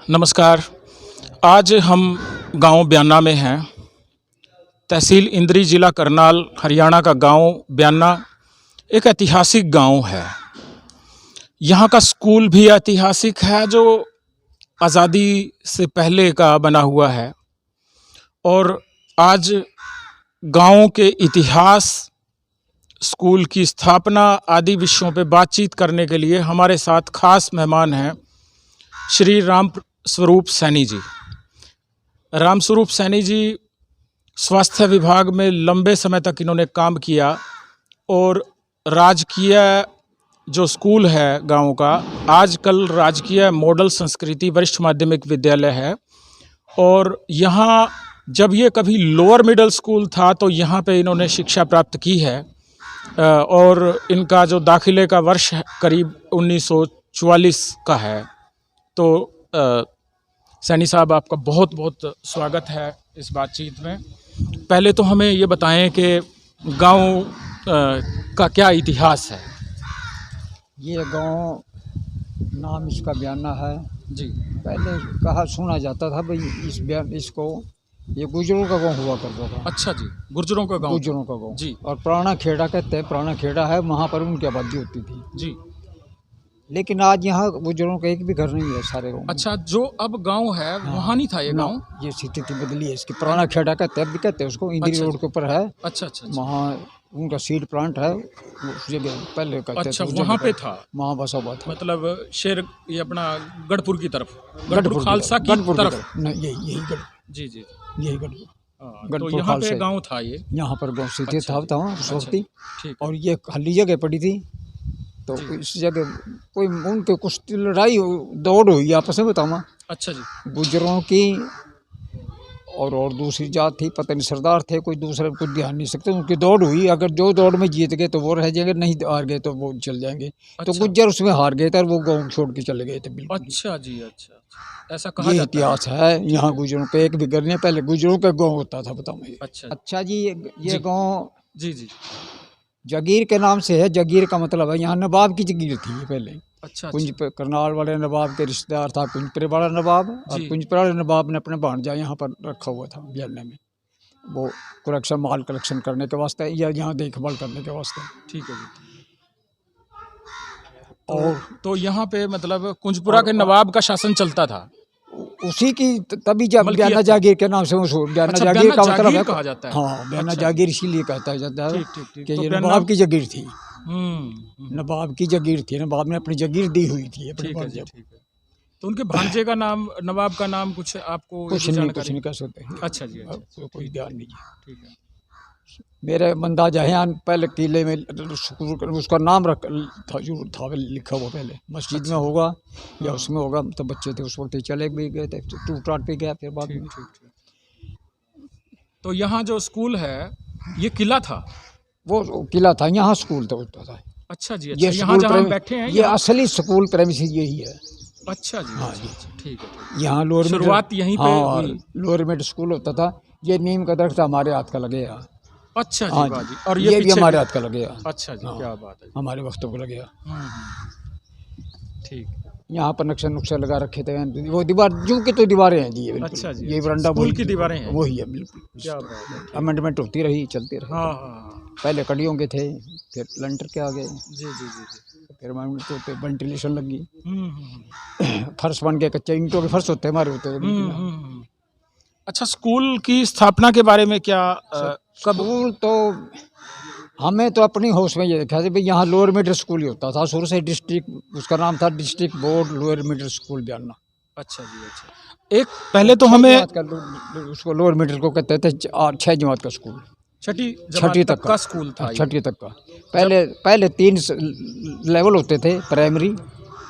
नमस्कार। आज हम गांव ब्याना में हैं। तहसील इंद्री, ज़िला करनाल, हरियाणा का गांव ब्याना एक ऐतिहासिक गांव है। यहाँ का स्कूल भी ऐतिहासिक है, जो आज़ादी से पहले का बना हुआ है। और आज गांव के इतिहास, स्कूल की स्थापना आदि विषयों पर बातचीत करने के लिए हमारे साथ खास मेहमान हैं श्री राम स्वरूप सैनी जी। राम स्वरूप सैनी जी स्वास्थ्य विभाग में लंबे समय तक इन्होंने काम किया और राजकीय जो स्कूल है गांव का, आजकल राजकीय मॉडल संस्कृति वरिष्ठ माध्यमिक विद्यालय है। और यहाँ जब ये कभी लोअर मिडिल स्कूल था तो यहाँ पे इन्होंने शिक्षा प्राप्त की है। और इनका जो दाखिले का वर्ष करीब 1944 का है। तो सैनी साहब, आपका बहुत बहुत स्वागत है इस बातचीत में। पहले तो हमें ये बताएं कि गांव का क्या इतिहास है। ये गांव नाम इसका ब्याना है जी। पहले कहा सुना जाता था भाई इसको ये गुर्जरों का गांव हुआ करता था। अच्छा जी, गुर्जरों का गांव। गुर्जरों का गांव जी। और पुराना खेड़ा कहते हैं, पुराना खेड़ा है, वहाँ पर उनकी आबादी होती थी जी। लेकिन आज यहाँ गुर्जरों का एक भी घर नहीं है सारे गाँव। अच्छा, जो अब गांव है वहाँ नहीं था ये गांव? ये स्थिति बदली है इसकी। पुराना खेड़ा कहते हैं, अभी कहते हैं उसको, इंदिरा रोड के ऊपर है। अच्छा अच्छा। वहाँ उनका सीड प्लांट है, उस जगह पहले कहते थे। अच्छा, वहाँ पे था, वहाँ बसा हुआ था। मतलब शेर ये अपना गढ़पुर की तरफ, गढ़पुर खालसा की तरफ। नहीं, यही गढ़। जी जी, यही गढ़पुर। तो यहाँ पे गांव था ये। यहाँ पर गाँव स्थित था उस वक्त ही। ठीक। और ये खाली जगह पड़ी थी, तो इस जगह कोई उनके कुछ लड़ाई दौड़ हुई आपस में, बताऊँ। अच्छा जी। गुजरों की और दूसरी जात थी, पता नहीं सरदार थे, कोई दूसरा कुछ ध्यान नहीं सकते। उनकी दौड़ हुई, अगर जो दौड़ में जीत गए तो वो रह जाएंगे, नहीं हार गए तो वो चल जाएंगे। तो गुज्जर उसमें हार गए थे और वो गाँव छोड़ के चले गए थे बिल्कुल। अच्छा जी, अच्छा, ऐसा कहा ये जाता इतिहास है यहाँ गुजरों पे। एक भी घर नहीं, पहले गुजरों का गाँव होता था, बताओ। अच्छा जी, ये गाँव जी जी जागीर के नाम से है। जागीर का मतलब है यहाँ नवाब की जागीर थी ये पहले। अच्छा। कुंज करनाल वाले नवाब के रिश्तेदार था कुंजपुरे वाला नवाब, और कुंजपुरे वाले नवाब ने अपने भांजा यहाँ पर रखा हुआ था ब्याने में, वो कलेक्शन, माल कलेक्शन करने के वास्ते या यहाँ देखभाल करने के वास्ते। ठीक है जी। और तो यहाँ पे मतलब कुंजपुरा के नवाब का शासन चलता था उसी की, तभी जब ब्याना जागीर के नाम से मशहूर। ब्याना जागीर का मतलब है, कहा जाता है। हाँ, ब्याना जागीर इसीलिए कहता जाता है कि ये तो नवाब की जागीर थी। नवाब की जागीर थी, नवाब ने अपनी जागीर दी हुई थी अपने भांजे को। तो उनके भांजे का नाम, नवाब का नाम कुछ आपको कुछ नहीं कह सकते। अच्छा जी, अच्छा। कोई ध्यान नहीं। ठीक है। मेरे मंदाजा यहाँ पहले किले में उसका नाम रख था, जो था लिखा हुआ पहले मस्जिद में होगा या उसमें होगा। तो बच्चे थे उस वक्त ही, चले भी गए थे, टूट टाट पे गया फिर बाद में। तो यहाँ जो स्कूल है ये किला था? वो किला था, यहाँ स्कूल तो होता था। अच्छा जी, अच्छा। यहाँ जहाँ हम बैठे हैं ये असली स्कूल प्रेमिसेस यही है। अच्छा जी, हाँ जी, ठीक है। यहाँ लोअर शुरुआत यहीं पे हुई। लोअर मिड स्कूल होता था। ये नीम का दरख्त हमारे हाथ का लगे यहाँ। अच्छा जी, बाजी। और ये भी हमारे हाथ का लगे। अच्छा जी, क्या बात है, हमारे वक्तों को लगे। ठीक। यहाँ पर नक्शा नुक्शा लगा रखे थे, वो दीवार जो कि तो दीवारें हैं जी। अच्छा जी, ये बरंडा स्कूल की दीवारें हैं, वही है बिल्कुल। क्या बात है। अमेंडमेंट होती रही, चलती रही। हाँ। पहले कड़ियों के थे, फिर लंटर के आ गए। जी जी जी। फिर तो वेंटिलेशन लगी, फर्श बन गए, कच्चे ईंटों के फर्श होते हमारे होते। अच्छा, स्कूल की स्थापना के बारे में क्या? स्कूल तो हमें तो अपनी होश में ये देखा था भाई यहाँ लोअर मिडिल स्कूल ही होता था शुरू से। डिस्ट्रिक्ट, उसका नाम था district board lower middle school Bayana. अच्छा जी, अच्छा। एक पहले तो हमें उसको लोअर मिडिल को कहते थे 6 जमात का स्कूल, छठी तक का स्कूल था। छठी तक का पहले 3 लेवल होते थे। प्राइमरी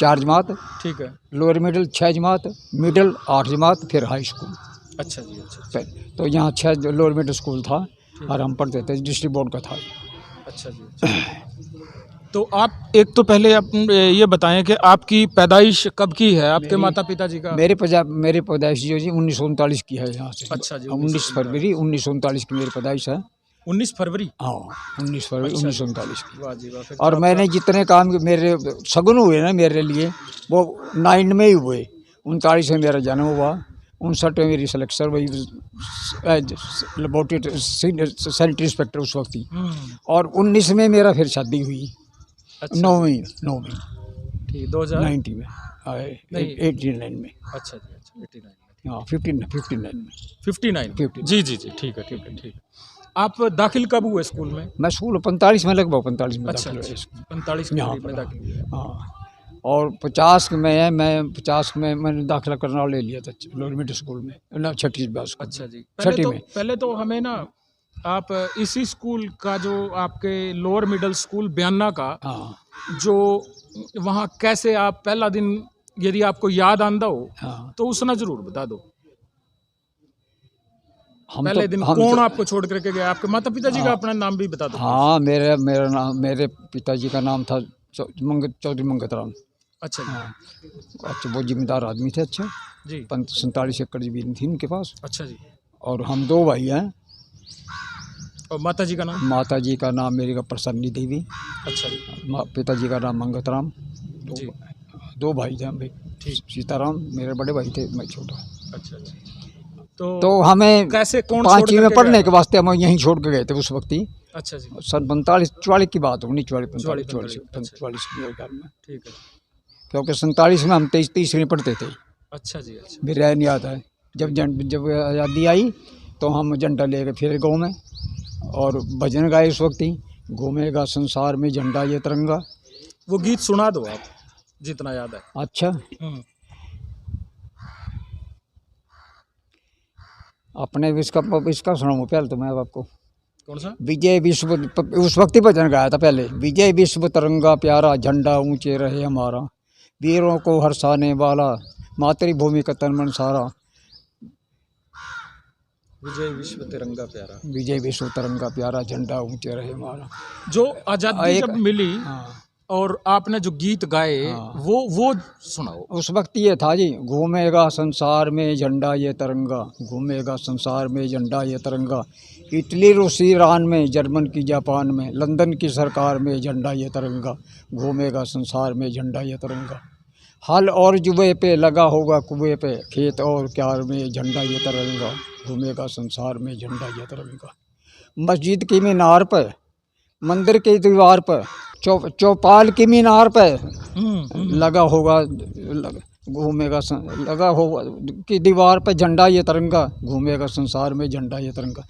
4 जमात, ठीक है, लोअर मिडिल 6 जमात, मिडिल 8 जमात, फिर हाई स्कूल। अच्छा जी, अच्छा। तो यहाँ 6 लोअर मिडिल स्कूल था और हम पढ़ते थे, डिस्ट्रिक्ट बोर्ड का था। अच्छा जी, अच्छा। तो आप एक तो पहले आप ये बताएं कि आपकी पैदाइश कब की है, आपके माता पिता जी का? मेरी पैदाइश जो जी 1939 की है यहाँ से। अच्छा जी, 19 फरवरी 1939 की मेरी पैदाइश है। 19 फरवरी? हाँ, 19 फरवरी 1939 की। वाह जी वाह। और मैंने जितने काम मेरे सगुन हुए ना मेरे लिए, वो 9 में ही हुए। 39 में मेरा जन्म हुआ, 59 में मेरी सिलेक्शन हुई लेबोरेटरी सैनिटरी इंस्पेक्टर उस वक्त ही, और 19 में मेरा फिर शादी हुई। अच्छा 9वीं ठीक 2000 90 में 89 में। अच्छा जी, अच्छा 89 में, हाँ 59 में 59 जी जी जी, ठीक है ठीक है ठीक है। आप दाखिल कब हुए स्कूल में? मैं स्कूल 45 में लगभग 45 में अच्छा दाखिल हुआ अच्छा, स्कूल। 45 के यहाँ करीब में पर दाखिल हुए। हाँ, और 50 में मैं 50 में मैंने दाखिला करना ले लिया था लोअर मिडिल स्कूल में, ना छठी स्कूल। अच्छा जी, छठी में। पहले तो हमें ना आप इसी स्कूल का जो आपके लोअर मिडिल स्कूल बयाना का हाँ जो वहाँ कैसे आप पहला दिन यदि आपको याद आंदा हो हाँ, तो उसना जरूर बता दो। हम पहले तो दिन हम कौन तो, आपको छोड़ करके गया? आपके माता पिता जी का अपना नाम भी बता दो। हाँ मेरा नाम, मेरे पिताजी का नाम था चौधरी मंगतराम। अच्छा जी, हाँ, अच्छा वो जिम्मेदार आदमी थे, अच्छे। जी 47 एकड़ जमीन थी उनके पास, अच्छा जी। और हम 2 भाई हैं। और माता जी का नाम? माता जी का नाम मेरी का प्रसन्नी देवी, अच्छा जी पिताजी का नाम मंगतराम। जी 2 भाई थे हम भी। ठीक। सीताराम मेरे बड़े भाई थे, मैं छोटा। अच्छा अच्छा। तो हमें कैसे कौन 5वीं में करके पढ़ने गया के वास्ते हम यहीं छोड़ के गए थे उस वक्त ही। अच्छा जी, सन 45-44 की बात होगी, 44 44, 45 अच्छा। 45 मेरे ख्याल में, ठीक है। क्योंकि 47 में हम 23 में पढ़ते थे। अच्छा जी, अच्छा मेरा नहीं आता है। जब आज़ादी आई तो हम झंडा लेके फिर गाँव में, और भजन गाए उस वक्त ही, घूमेगा संसार में झंडा ये तिरंगा। वो गीत सुना दो आप जितना याद है। अच्छा, अपने इसका सुनाऊँ पहले तो मैं आपको। कौन सा? विजय विश्व, उस वक्त ही भजन गाया था पहले। विजय विश्व तिरंगा प्यारा, झंडा ऊंचे रहे हमारा, वीरों को हर्षाने वाला, मातृभूमि का तन मन सारा। विजय विश्व तिरंगा प्यारा, विजय विश्व तिरंगा प्यारा, झंडा ऊंचे रहे हमारा। जो आज़ादी जब मिली हाँ, और आपने जो गीत गाए हाँ। वो सुनाओ। उस वक्त ये था जी, घूमेगा संसार में झंडा ये तिरंगा, घूमेगा संसार में झंडा ये तिरंगा, इटली रूस ईरान में, जर्मन की जापान में, लंदन की सरकार में झंडा ये तिरंगा, घूमेगा संसार में झंडा ये तिरंगा। हल और जुबे पे लगा होगा कुएं पे, खेत और क्यार में झंडा ये तिरंगा, घूमेगा संसार में झंडा ये तिरंगा। मस्जिद की मीनार पर, मंदिर की दीवार पर, चौपाल की मीनार पर लगा होगा, घूमेगा लगा होगा कि दीवार पर झंडा ये तिरंगा, घूमेगा संसार में झंडा ये तिरंगा।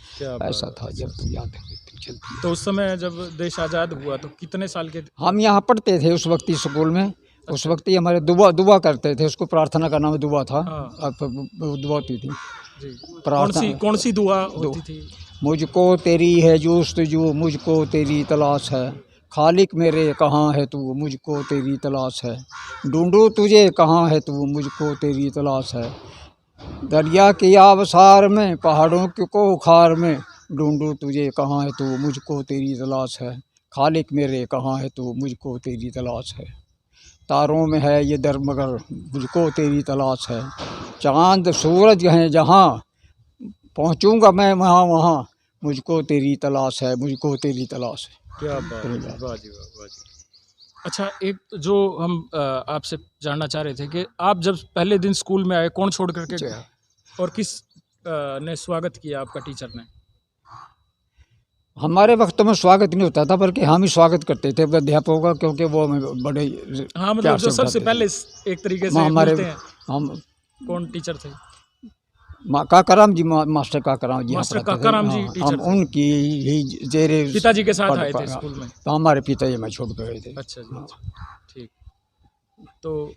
ऐसा था जब याद चलती। तो उस समय जब देश आज़ाद हुआ तो कितने साल के? हम यहाँ पढ़ते थे उस वक्त ही स्कूल में। उस वक्त ही हमारे दुआ करते थे, उसको प्रार्थना का नाम दुआ था। दुआ होती थी जी। प्रार्थना। कौन सी दुआ होती थी? मुझको तेरी है जुस्तजू, मुझको तेरी तलाश है, खालिक मेरे कहाँ है तू, मुझको तेरी तलाश है, ढूंढूं तुझे कहाँ है तू, मुझको तेरी तलाश है, दरिया के आबसार में, पहाड़ों के कोखार में, ढूंढूं तुझे कहाँ है तू, मुझको तेरी तलाश है, खालिक मेरे कहाँ है तू, मुझको तेरी तलाश है, तारों में है ये दर मगर, मुझको तेरी तलाश है, चांद सूरज हैं जहाँ, पहुँचूँगा मैं वहाँ वहाँ, मुझको तेरी तलाश है, मुझको तेरी तलाश है। क्या बात है, वाह जी वाह, वाह जी। अच्छा, एक जो हम आपसे जानना चाह रहे थे कि आप जब पहले दिन स्कूल में आए, कौन छोड़ करके गया और किस ने स्वागत किया आपका, टीचर ने? हमारे वक्त में स्वागत नहीं होता था, बल्कि हम ही स्वागत करते थे अध्यापकों का, क्योंकि वो हमें बड़े हाँ, मतलब जो सबसे पहले एक तरीके से हमारे मिलते हैं। हम कौन टीचर थे? काकाराम जी, मास्टर काकाराम जी। मास्टर काकाराम जी टीचर हम उनकी ही जेरे पिताजी के साथ आए थे स्कूल में? तो हमारे पिताजी में छोड़ गए थे। अच्छा जी, ठीक। तो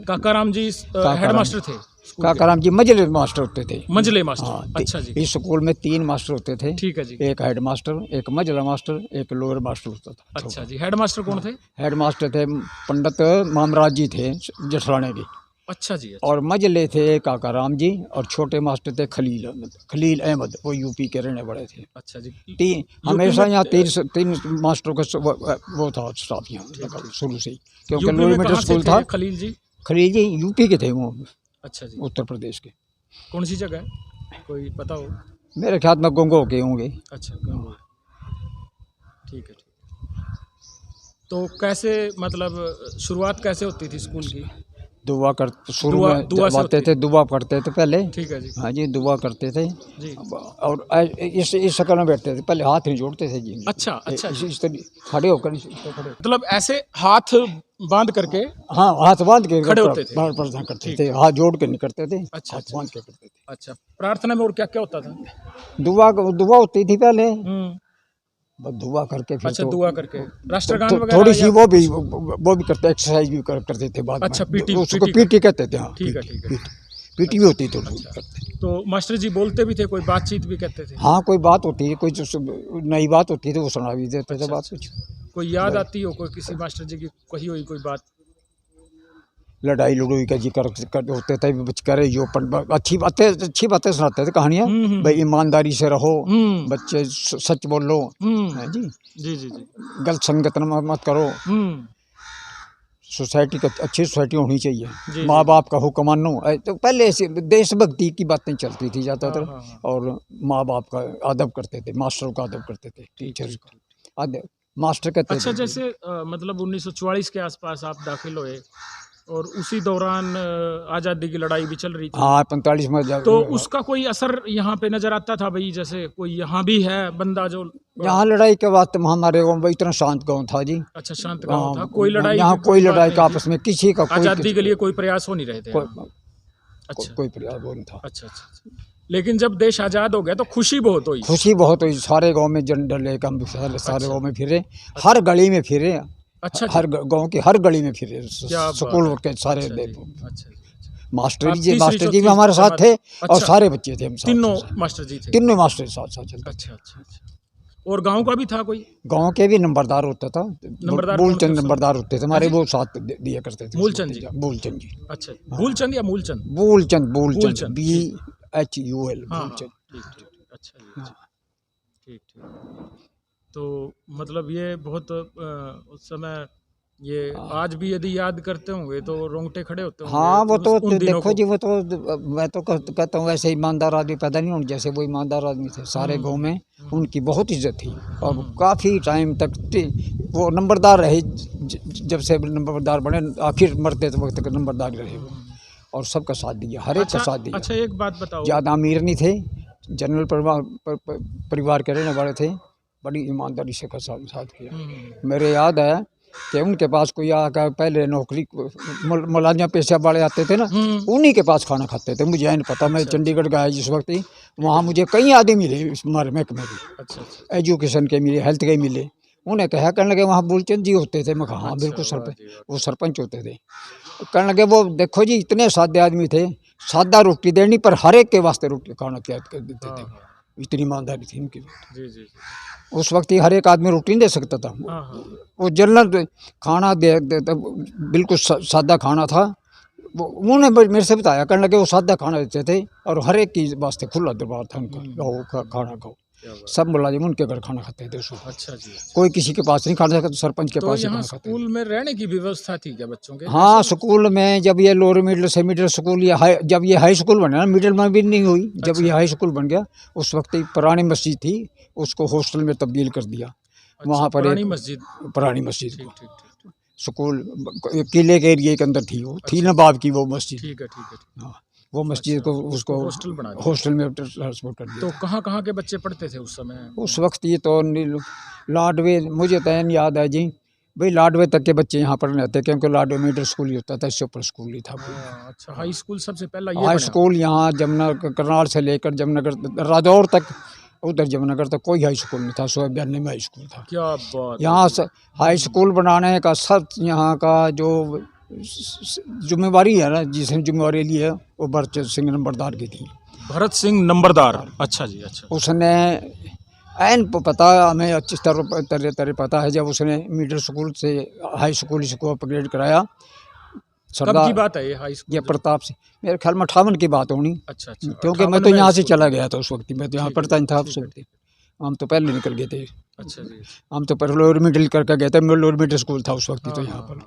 काकाराम जी हेडमास्टर थे? काकाराम जी मजले मास्टर होते थे। मजले मास्टर, अच्छा जी। इस स्कूल में 3 मास्टर होते थे। ठीक है जी। एक हेड मास्टर, एक मजला मास्टर, एक लोअर मास्टर होता था। अच्छा जी। हेडमास्टर कौन थे? हेड मास्टर थे पंडित मामराज जी थे जसराने के। अच्छा जी, अच्छा। और मजले थे काकाराम जी, और छोटे मास्टर थे खलील अहमद, वो यूपी के रहने वाले थे। अच्छा जी। हमेशा यहाँ 3 मास्टरों का वो था स्टाफ यहाँ शुरू से ही, क्योंकि लोअर मिडिल स्कूल था। खलील जी यूपी के थे वो। अच्छा जी। उत्तर प्रदेश के। कौन सी जगह है, कोई पता हो? मेरे ख्याल में गंगो के होंगे। अच्छा, गंगो। ठीक है, ठीक। तो कैसे, मतलब शुरुआत कैसे होती थी स्कूल की? दुआ कर शुरू दुआ- में दुआ जब से आते होती थे दुआ पढ़ते थे पहले। ठीक है जी हाँ जी, दुआ करते थे जी। और इस शक्ल में बैठते थे, पहले हाथ नहीं जोड़ते थे जी। अच्छा अच्छा जी। इस तरह खड़े होकर खड़े। मतलब ऐसे हाथ बांध करके हाँ, हाथ बांध के खड़े होते थे। प्रार्थना करते ठीक थे, हाथ जोड़ के नहीं करते थे, अच्छा, हाथ अच्छा, बांध के करते थे। अच्छा, प्रार्थना में और क्या क्या होता था? दुआ दुआ होती थी पहले, हम्म। बस दुआ करके फिर अच्छा, तो दुआ करके राष्ट्रगान वगैरह थोड़ी सी या वो भी करते, एक्सरसाइज भी करते थे बाद अच्छा, में। पीटी उसको पीटी पीटी कहते थे। हाँ, ठीक है ठीक है। पीटी भी होती थी तो अच्छा। करते। तो मास्टर जी बोलते भी थे, कोई बातचीत भी करते थे? हाँ, कोई बात होती है, कोई जो नई बात होती है तो वो सुना भी देते थे अच्छा, बात अच्छा, कुछ। कोई याद आती हो कोई किसी मास्टर जी की कही हुई कोई बात? लड़ाई लड़ोई का जिक्र होते थे, करे जो अच्छी बातें सुनाते थे, कहानियाँ। भाई ईमानदारी से रहो, बच्चे सच बोलो, है जी, जी जी जी। गलत संगत में मत करो, सोसाइटी का अच्छी सोसाइटी होनी चाहिए, जी, माँ जी। बाप का हुक्म मानो। तो पहले ऐसे देशभक्ति की बातें चलती थी ज़्यादातर, हाँ, हाँ। और माँ बाप का अदब करते थे, मास्टरों का अदब करते थे, टीचर्स का अदब। मास्टर कहते अच्छा, थे जैसे मतलब 1944 के आसपास आप दाखिल हुए और उसी दौरान आज़ादी की लड़ाई भी चल रही थी। हाँ, 45 में तो उसका कोई असर यहाँ पे नजर आता था भाई? जैसे कोई यहाँ भी है बंदा जो यहाँ लड़ाई के बाद हमारे गाँव में इतना शांत गाँव था जी। अच्छा, शांत गांव था, कोई लड़ाई यहाँ की कोई बात लड़ाई नहीं का थी? आपस में किसी का आज़ादी के लिए कोई प्रयास हो नहीं रहे थे यहाँ? अच्छा कोई प्रयास वो नहीं था। अच्छा अच्छा अच्छा। लेकिन जब देश आज़ाद हो गया तो खुशी बहुत हुई। खुशी बहुत हुई, सारे गांव में झंडा लेकर हम सारे अच्छा। गांव में फिरे, हर गली में फिरे, अच्छा जी। हर गांव की हर गली में फिरे, क्या बात स्कूल है। के सारे अच्छा जी, अच्छा जी, अच्छा। मास्टर आप जी तीसरी मास्टर जी भी चौथी हमारे साथ जमात- थे, और अच्छा, सारे बच्चे थे हम साथ। तीनों मास्टर जी थे? तीनों मास्टर साथ साथ चलते। अच्छा अच्छा अच्छा। और गांव का भी था कोई? गांव के भी नंबरदार होता था, नंबरदार कौन थे मूलचंद उस समय? नंबरदार होते थे हमारे, हाँ जी? वो साथ दिया करते थे। मूलचंद जी? मूलचंद जी। अच्छा, भूलचंद या मूलचंद? मूलचंद, मूलचंद, मूलचंद, BHUL, हाँ हाँ, मूलचंद। ठीक ठीक ठीक। अच्छा जी, अच्छा। ठीक ठीक। तो मतलब ये बहुत उस समय ये आज भी यदि याद करते होंगे तो रोंगटे खड़े होते होंगे। हाँ, वो तो उन दिनों देखो को। जी, वो तो मैं तो कहता हूँ ऐसे ईमानदार आदमी पैदा नहीं होने जैसे वो ईमानदार आदमी थे सारे गांव में, उनकी बहुत इज्जत थी, और काफ़ी टाइम तक वो नंबरदार रहे, जब से नंबरदार बने आखिर मरते वक्त तक नंबरदार रहे वो, और सबका साथ दिया, हर एक का साथ दिया। अच्छा, एक बात बताओ। ज़्यादा अमीर नहीं थे, जनरल परिवार के रहने वाले थे, बड़ी ईमानदारी से का साथ किया। मेरे याद है कि उनके पास कोई आकर पहले नौकरी मुलाजिम पेशा वाले आते थे ना, उन्हीं के पास खाना खाते थे। मुझे नहीं पता, मैं चंडीगढ़ गया जिस वक्त ही, वहाँ मुझे कई आदमी मिले इस महकमे में भी, अच्छा अच्छा। एजुकेशन के मिले, हेल्थ के मिले। उन्हें कहा, कहने लगे वहाँ मूलचंद जी होते थे। मैं कहा हाँ बिल्कुल सरपंच, वो सरपंच होते थे। कहने लगे वो देखो जी इतने सादे आदमी थे, सादा रोटी देनी पर हर एक के वास्ते रोटी खाना क्या कर देते थे, इतनी ईमानदारी थी उनकी। जी जी। उस वक्त ही हर एक आदमी रोटी नहीं दे सकता था, वो जनरल खाना दे बिल्कुल सादा खाना था। वो उन्होंने मेरे से बताया, करने लगे वो सादा खाना देते थे, और हर एक की वास्ते खुला दरबार था उनका, खाना खाओ, सब मुलाजिम उनके घर खाना खाते थे उस वक्त। अच्छा जी। कोई किसी के पास नहीं खाना, तो सरपंच के पास ही खाना खाते थे। स्कूल में रहने की व्यवस्था थी क्या बच्चों के? हाँ, स्कूल में जब ये लोअर मिडिल से मिडिल स्कूल, या जब ये हाई स्कूल बना ना, मिडिल में भी नहीं हुई, जब ये हाई स्कूल बन गया उस वक्त ही पुरानी मस्जिद थी, उसको हॉस्टल में तब्दील कर दिया। वहाँ पर पुरानी मस्जिद को स्कूल किले के एरिए के अंदर थी, वो थी नवाब की वो मस्जिद। ठीक है ठीक है। हाँ, वो मस्जिद को उसको हॉस्टल में ट्रांसफर कर दिया। तो कहाँ के बच्चे पढ़ते थे उस समय? उस वक्त ये तो लाडवे, मुझे तो याद है जी भाई, लाडवे तक के बच्चे यहाँ पढ़ने आते, क्योंकि लाडवे मिडिल स्कूल ही होता था, इससे ऊपर स्कूल ही था। अच्छा, हाई स्कूल सबसे पहला ये हाई स्कूल यहाँ जमुना, करनाल से लेकर जमनगर रादौर तक, उधर जमनगर तक कोई हाई स्कूल नहीं था, 1992 में हाई स्कूल था। क्या बात। यहाँ हाई स्कूल बनाने का सब यहाँ का जो जिम्मेवारी है ना, जिसने जिम्मेवारी ली है, वो भरत सिंह नंबरदार की थी। भरत सिंह नंबरदार, अच्छा जी अच्छा। उसने ऐन पता, हमें अच्छी तरह पता है, जब उसने मिडिल स्कूल से हाई स्कूल इसको अपग्रेड कराया। कब की बात है ये हाई स्कूल? ये प्रताप से, मेरे ख्याल में 58 की बात होनी। अच्छा अच्छा। क्योंकि मैं तो यहाँ से चला गया था उस वक्त, मैं तो यहाँ पढ़ता नहीं था उस वक्त, हम तो पहले निकल गए थे। अच्छा जी। हम तो लोअर मिडिल करके गए थे, लोअर मिडिल स्कूल था उस वक्त तो यहाँ पर।